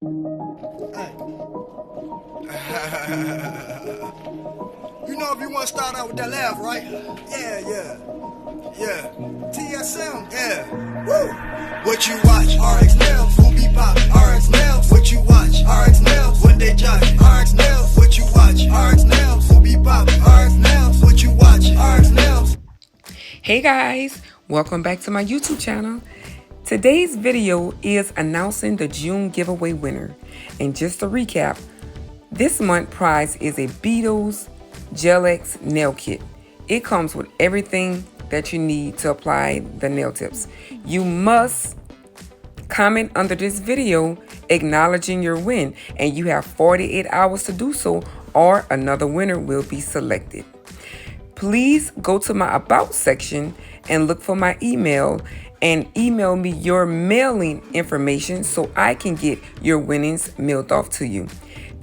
Hey. You know if you want to start out with that laugh, right? Yeah. TSM, yeah. Woo. What you watch? RX Nails, who be poppin'? RX Nails, what you watch? RX Nails, what they judging? RX Nails, what you watch? RX Nails, who be poppin'? RX Nails, what you watch? RX Nails. Hey guys, welcome back to my YouTube channel. Today's video is announcing the June giveaway winner. And just to recap, this month's prize is a Beetles Gel X nail kit. It comes with everything that you need to apply the nail tips. You must comment under this video acknowledging your win, and you have 48 hours to do so, or another winner will be selected. Please go to my About section and look for my email and email me your mailing information so I can get your winnings mailed off to you.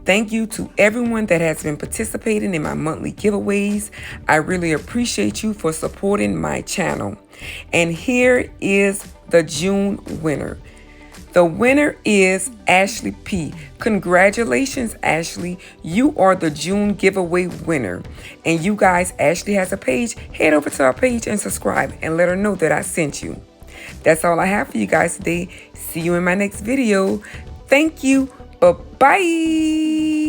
Thank you to everyone that has been participating in my monthly giveaways. I really appreciate you for supporting my channel. And here is the June winner. The winner is Ashley P. Congratulations, Ashley. You are the June giveaway winner. And you guys, Ashley has a page. Head over to our page and subscribe and let her know that I sent you. That's all I have for you guys today. See you in my next video. Thank you. Bye-bye.